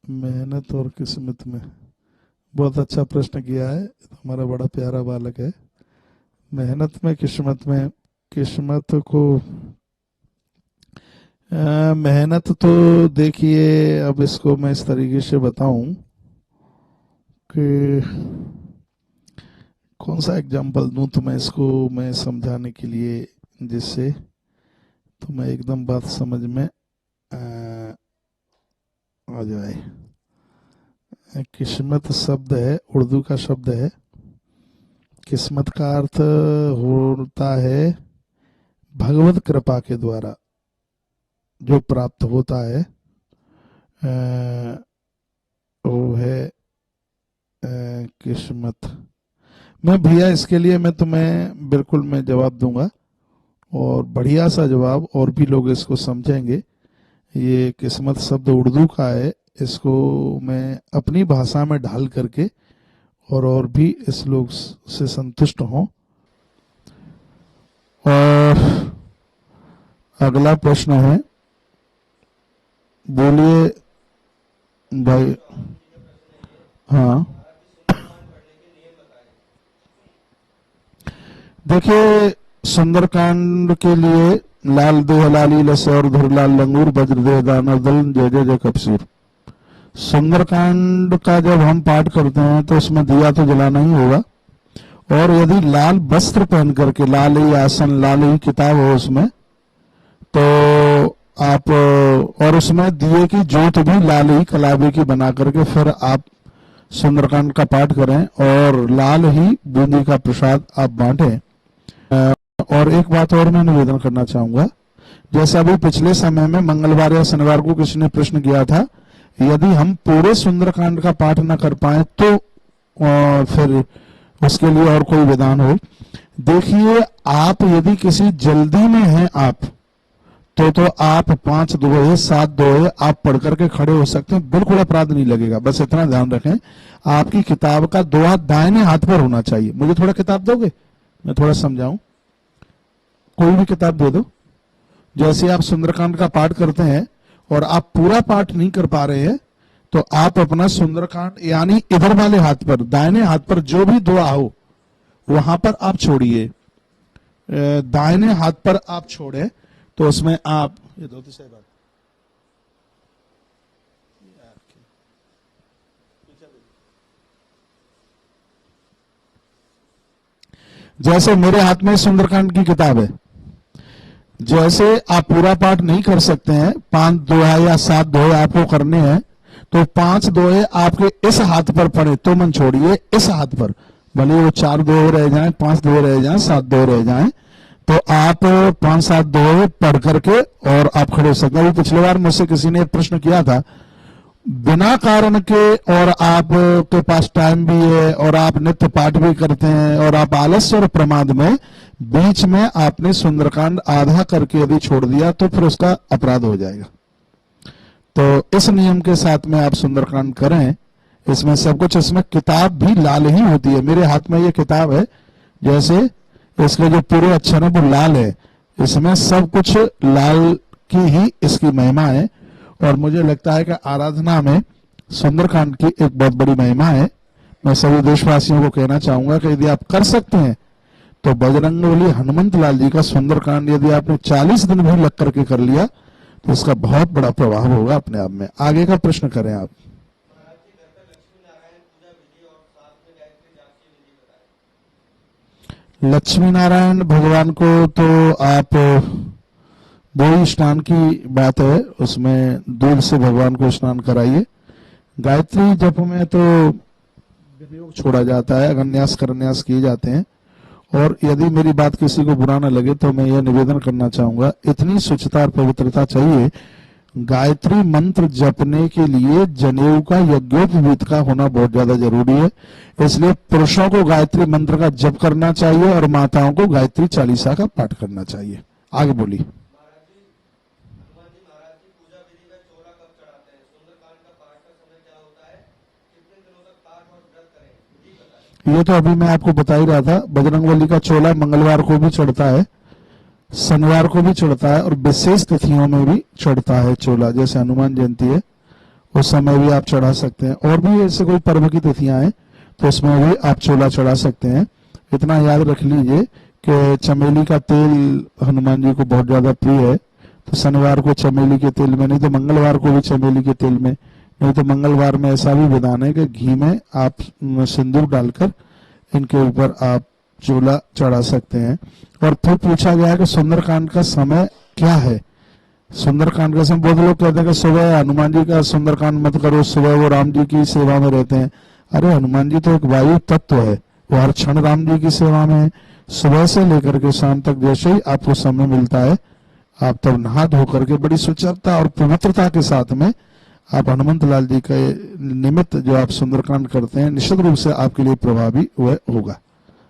मेहनत और किस्मत में बहुत अच्छा प्रश्न किया है। हमारा बड़ा प्यारा बालक है। मेहनत में किस्मत में, किस्मत को मेहनत तो देखिए, अब इसको मैं इस तरीके से बताऊं कि कौन सा एग्जाम्पल दूं तो मैं इसको मैं समझाने के लिए, जिससे तुम्हें एकदम बात समझ में आ जाए। किस्मत शब्द है, उर्दू का शब्द है। किस्मत का अर्थ होता है भगवत कृपा के द्वारा जो प्राप्त होता है, वो है किस्मत। मैं भैया इसके लिए मैं तुम्हें बिल्कुल मैं जवाब दूंगा, और बढ़िया सा जवाब, और भी लोग इसको समझेंगे। ये किस्मत शब्द उर्दू का है, इसको मैं अपनी भाषा में ढाल करके और भी इस लोग से संतुष्ट हों। और अगला प्रश्न है, बोलिए भाई। हाँ, देखिए, सुंदरकांड के लिए लाल देह लाली लसे और धुर लाल लंगूर वज्र देह दानव दल जय जय जय कपसूर। सुंदरकांड का जब हम पाठ करते हैं तो उसमें दिया तो जलाना ही होगा, और यदि लाल वस्त्र पहन करके, लाल ही आसन, लाल ही किताब हो उसमें, तो आप, और उसमें दिए की जोत भी लाल ही कलाबी की बना करके फिर आप सुंदरकांड का पाठ करें, और लाल ही बूंदी का प्रसाद आप बांटें। और एक बात और मैं निवेदन करना चाहूंगा, जैसा अभी पिछले समय में मंगलवार या शनिवार को किसी ने प्रश्न किया था, यदि हम पूरे सुंदरकांड का पाठ न कर पाए तो फिर उसके लिए और कोई विधान हो। देखिए, आप यदि किसी जल्दी में हैं आप, तो आप 5 दोहे 7 दोहे आप पढ़ करके खड़े हो सकते हैं, बिल्कुल अपराध नहीं लगेगा। बस इतना ध्यान रखें, आपकी किताब का 2 हाथ दाहिने हाथ पर होना चाहिए। मुझे थोड़ा किताब दोगे, मैं थोड़ा समझाऊं। कोई भी किताब दे दो। जैसे आप सुंदरकांड का पाठ करते हैं और आप पूरा पाठ नहीं कर पा रहे हैं, तो आप अपना सुंदरकांड यानी इधर वाले हाथ पर, दाहिने हाथ पर जो भी दुआ हो वहां पर आप छोड़िए। दाहिने हाथ पर आप छोड़े तो उसमें आप, ये दो तो सही बात, जैसे मेरे हाथ में सुंदरकांड की किताब है, जैसे आप पूरा पाठ नहीं कर सकते हैं, 5 दोहा या 7 दोहे आपको करने हैं, तो 5 दोहे आपके इस हाथ पर पड़े तो मन छोड़िए, इस हाथ पर, भले वो 4 दोहे रह जाएं, 5 दोहे रह जाएं, 7 दोहे रह जाएं, तो आप 5-7 दोहे पढ़ करके और आप खड़े हो सकते हैं। वो पिछले बार मुझसे किसी ने प्रश्न किया था, बिना कारण के, और आपके पास टाइम भी है और आप नित्य पाठ भी करते हैं, और आप आलस्य और प्रमाद में बीच में आपने सुंदरकांड आधा करके यदि छोड़ दिया तो फिर उसका अपराध हो जाएगा। तो इस नियम के साथ में आप सुंदरकांड करें। इसमें सब कुछ, इसमें किताब भी लाल ही होती है। मेरे हाथ में ये किताब है, जैसे इसके जो पूरे अक्षर है वो लाल है, इसमें सब कुछ लाल की ही इसकी महिमा है। और मुझे लगता है कि आराधना में सुंदरकांड की एक बहुत बड़ी महिमा है। मैं सभी देशवासियों को कहना चाहूंगा कि यदि आप कर सकते हैं तो बजरंगबली हनुमंत लाल जी का सुंदरकांड यदि आपने 40 दिन भी लग करके कर लिया तो इसका बहुत बड़ा प्रभाव होगा अपने आप में। आगे का प्रश्न करें आप। लक्ष्मी नारायण भगवान को तो आप, वही स्नान की बात है, उसमें दूध से भगवान को स्नान कराइए। गायत्री जप में तो विनियोग छोड़ा जाता है, अगन्यास करन्यास किए जाते हैं। और यदि मेरी बात किसी को बुरा ना लगे तो मैं यह निवेदन करना चाहूंगा, इतनी स्वच्छता और पवित्रता चाहिए। गायत्री मंत्र जपने के लिए जनेऊ का, यज्ञोपवीत का होना बहुत ज्यादा जरूरी है। इसलिए पुरुषों को गायत्री मंत्र का जप करना चाहिए और माताओं को गायत्री चालीसा का पाठ करना चाहिए। आगे बोलिए। ये तो अभी मैं आपको बता ही रहा था, बजरंगबली का चोला मंगलवार को भी चढ़ता है, शनिवार को भी चढ़ता है और विशेष तिथियों में भी चढ़ता है चोला, जैसे हनुमान जयंती है उस समय भी आप चढ़ा सकते हैं, और भी ऐसे कोई पर्व की तिथियां हैं तो उसमें भी आप चोला चढ़ा सकते हैं। इतना याद रख लीजिए कि चमेली का तेल हनुमान जी को बहुत ज्यादा प्रिय है, तो शनिवार को चमेली के तेल में, नहीं तो मंगलवार को भी चमेली के तेल में, नहीं तो मंगलवार में ऐसा भी विधान है कि घी में आप सिंदूर डालकर इनके ऊपर आप चोला चढ़ा सकते हैं। और फिर पूछा गया है कि सुंदरकांड का समय क्या है। सुंदरकांड का समय, बहुत लोग कहते हैं कि सुबह हनुमान जी का सुंदरकांड मत करो, सुबह वो राम जी की सेवा में रहते हैं। अरे हनुमान जी तो एक वायु तत्व है, वो हर क्षण राम जी की सेवा में है। सुबह से लेकर के शाम तक जैसे ही आपको समय मिलता है आप तब नहा धो करके बड़ी सुचरता और पवित्रता के साथ में आप हनुमंत लाल जी के निमित्त जो आप सुंदरकांड करते हैं निश्चित रूप से आपके लिए प्रभावी वह होगा।